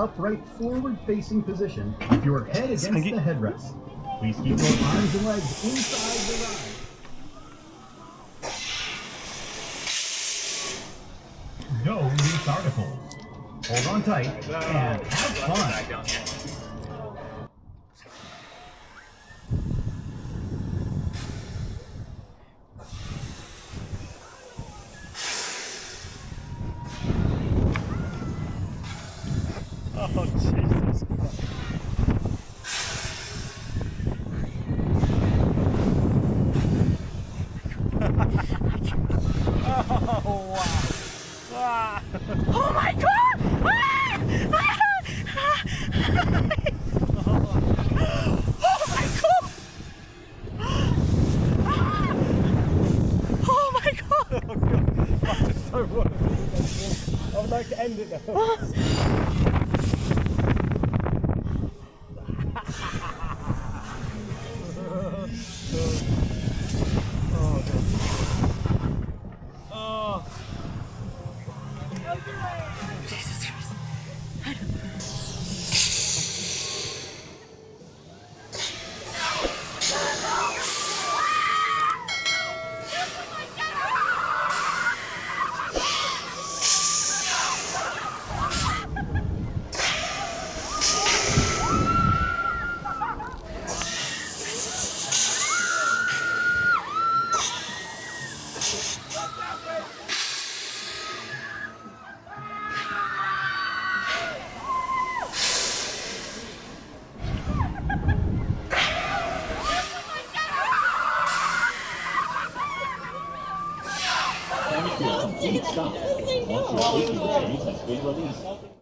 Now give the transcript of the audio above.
upright, forward-facing position with your head against the headrest. Please keep your arms and legs inside the ride. No loose articles. Hold on tight and have fun. Oh, Jesus Christ. Oh, wow. Wow. Oh my God! Ah! Ah! Oh my God! Ah! Oh my God! Oh, God. I just don't want to. I would like to end it now. Jesus Christ. Complete stop. Once your safety chains has been released.